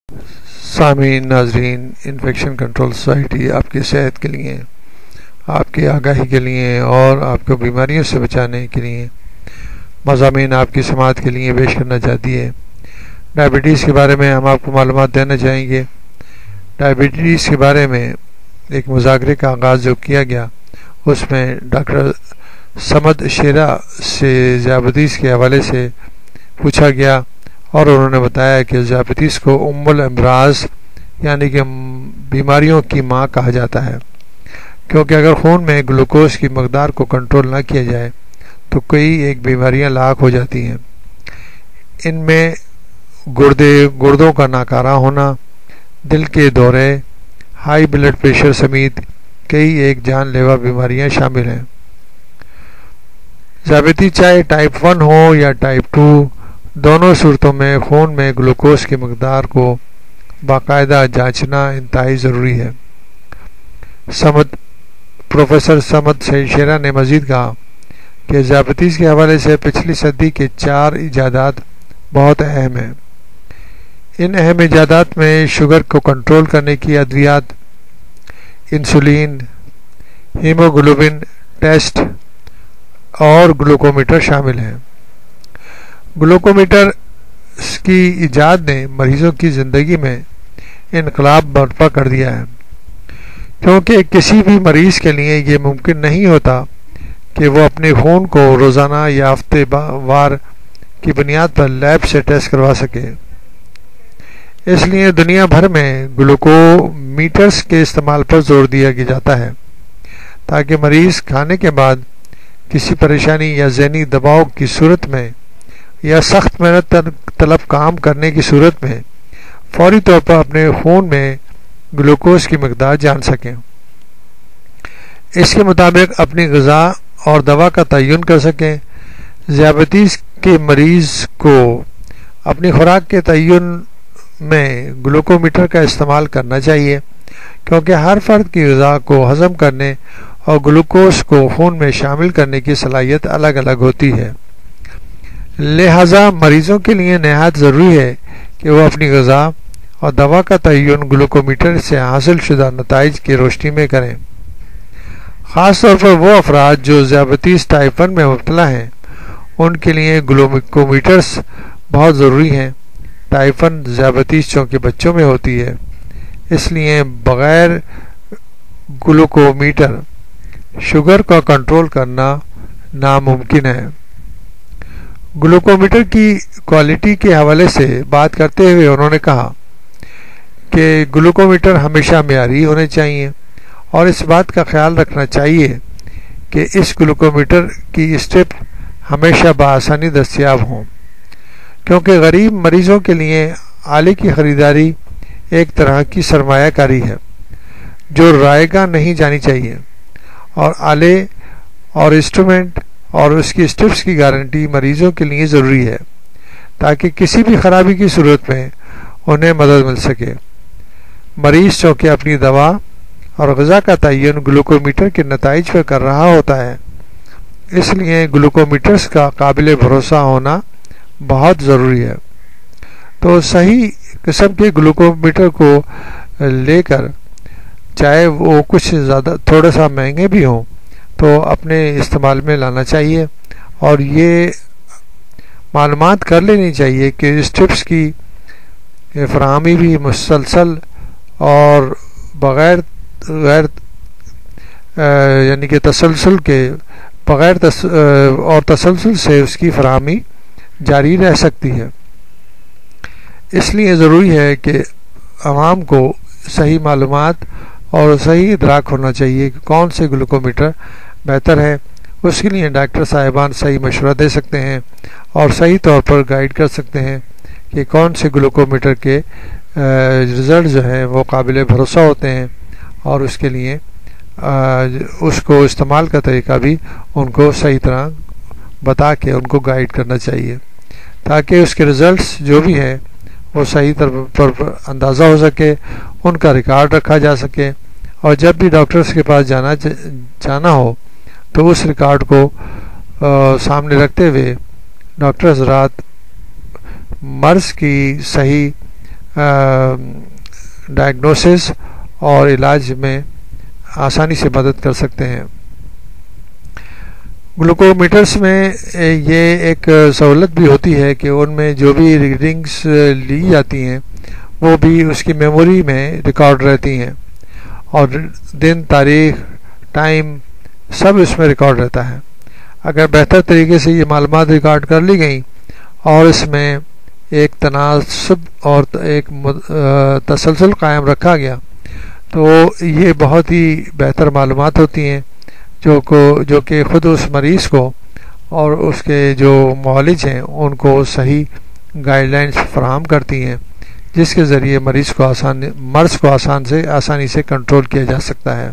سامعین ناظرین، infection control society آپ کی صحت کے لیے، آپ کی آگاہی کے لیے اور آپ کو بیماریوں سے بچانے کے لیے مضامین آپ کی سماعت کے لیے پیش کرنا چاہتی ہے۔ ڈائبٹیز کے بارے میں ہم آپ کو معلومات دینا چاہیں گے۔ ڈائبٹیز کے بارے میں ایک مذاکرے کا آغاز جو کیا گیا، اس میں ڈاکٹر صمد شیرہ سے ذیابیطس کے حوالے سے پوچھا گیا اور انہوں نے بتایا کہ ذیابیطس کو ام الامراض یعنی کہ بیماریوں کی ماں کہا جاتا ہے، کیونکہ اگر خون میں گلوکوز کی مقدار کو کنٹرول نہ کیا جائے تو کئی ایک بیماریاں لاحق ہو جاتی ہیں۔ ان میں گردوں کا ناکارہ ہونا، دل کے دورے، ہائی بلڈ پریشر سمیت کئی ایک جان لیوا بیماریاں شامل ہیں۔ ذیابیطس چاہے ٹائپ 1 ہو یا ٹائپ 2، دونوں صورتوں میں خون میں گلوکوز کی مقدار کو باقاعدہ جانچنا انتہائی ضروری ہے۔ پروفیسر صمد شیرہ نے مزید کہا کہ ذیابیطس کے حوالے سے پچھلی صدی کے 4 ایجادات بہت اہم ہیں۔ ان اہم ایجادات میں شوگر کو کنٹرول کرنے کی ادویات، انسولین، ہیموگلوبن ٹیسٹ اور گلوکومیٹر شامل ہیں۔ گلوکومیٹر کی ایجاد نے مریضوں کی زندگی میں انقلاب برپا کر دیا ہے، کیونکہ کسی بھی مریض کے لیے یہ ممکن نہیں ہوتا کہ وہ اپنے خون کو روزانہ یا ہفتے وار کی بنیاد پر لیب سے ٹیسٹ کروا سکے۔ اس لیے دنیا بھر میں گلوکومیٹرز کے استعمال پر زور دیا جاتا ہے، تاکہ مریض کھانے کے بعد کسی پریشانی یا ذہنی دباؤ کی صورت میں یا سخت محنت طلب کام کرنے کی صورت میں فوری طور پر اپنے خون میں گلوکوز کی مقدار جان سکیں، اس کے مطابق اپنی غذا اور دوا کا تعین کر سکیں۔ ذیابیطس کے مریض کو اپنی خوراک کے تعین میں گلوکومیٹر کا استعمال کرنا چاہیے، کیونکہ ہر فرد کی غذا کو ہضم کرنے اور گلوکوز کو خون میں شامل کرنے کی صلاحیت الگ الگ ہوتی ہے۔ لہذا مریضوں کے لیے نہایت ضروری ہے کہ وہ اپنی غذا اور دوا کا تعین گلوکومیٹر سے حاصل شدہ نتائج کی روشنی میں کریں۔ خاص طور پر وہ افراد جو ذیابیطس ٹائپ 1 میں مبتلا ہیں، ان کے لیے گلوکومیٹرز بہت ضروری ہیں۔ ٹائپ 1 ذیابیطس چونکہ بچوں میں ہوتی ہے، اس لیے بغیر گلوکومیٹر شوگر کا کنٹرول کرنا ناممکن ہے۔ گلوکومیٹر کی کوالٹی کے حوالے سے بات کرتے ہوئے انہوں نے کہا کہ گلوکومیٹر ہمیشہ معیاری ہونے چاہیے اور اس بات کا خیال رکھنا چاہیے کہ اس گلوکومیٹر کی اسٹرپ ہمیشہ بآسانی دستیاب ہوں، کیونکہ غریب مریضوں کے لیے آلے کی خریداری ایک طرح کی سرمایہ کاری ہے جو رائیگاں نہیں جانی چاہیے، اور آلے اور انسٹرومنٹ اور اس کی اسٹرپس کی گارنٹی مریضوں کے لیے ضروری ہے تاکہ کسی بھی خرابی کی صورت میں انہیں مدد مل سکے۔ مریض چونکہ اپنی دوا اور غذا کا تعین گلوکومیٹر کے نتائج پر کر رہا ہوتا ہے، اس لیے گلوکومیٹرز کا قابل بھروسہ ہونا بہت ضروری ہے۔ تو صحیح قسم کے گلوکومیٹر کو لے کر، چاہے وہ کچھ زیادہ تھوڑا سا مہنگے بھی ہوں، تو اپنے استعمال میں لانا چاہیے اور یہ معلومات کر لینی چاہیے کہ اسٹرپس کی فراہمی بھی مسلسل اور بغیر یعنی کہ تسلسل کے بغیر اور تسلسل سے اس کی فراہمی جاری رہ سکتی ہے۔ اس لیے ضروری ہے کہ عوام کو صحیح معلومات اور صحیح ادراک ہونا چاہیے کہ کون سے گلوکومیٹر بہتر ہے۔ اس کے لیے ڈاکٹر صاحبان صحیح مشورہ دے سکتے ہیں اور صحیح طور پر گائیڈ کر سکتے ہیں کہ کون سے گلوکومیٹر کے رزلٹ جو ہیں وہ قابل بھروسہ ہوتے ہیں، اور اس کے لیے اس کو استعمال کا طریقہ بھی ان کو صحیح طرح بتا کے ان کو گائیڈ کرنا چاہیے، تاکہ اس کے رزلٹس جو بھی ہیں وہ صحیح طور پر اندازہ ہو سکے، ان کا ریکارڈ رکھا جا سکے، اور جب بھی ڈاکٹرز کے پاس جانا ہو تو اس ریکارڈ کو سامنے رکھتے ہوئے ڈاکٹر حضرات مرض کی صحیح ڈائگنوسس اور علاج میں آسانی سے مدد کر سکتے ہیں۔ گلوکومیٹرز میں یہ ایک سہولت بھی ہوتی ہے کہ ان میں جو بھی ریڈنگز لی جاتی ہیں وہ بھی اس کی میموری میں ریکارڈ رہتی ہیں، اور دن، تاریخ، ٹائم سب اس میں ریکارڈ رہتا ہے۔ اگر بہتر طریقے سے یہ معلومات ریکارڈ کر لی گئیں اور اس میں ایک تناسب اور ایک تسلسل قائم رکھا گیا تو یہ بہت ہی بہتر معلومات ہوتی ہیں جو کہ خود اس مریض کو اور اس کے جو معالج ہیں ان کو صحیح گائیڈ لائنز فراہم کرتی ہیں، جس کے ذریعے مرض کو آسانی سے کنٹرول کیا جا سکتا ہے۔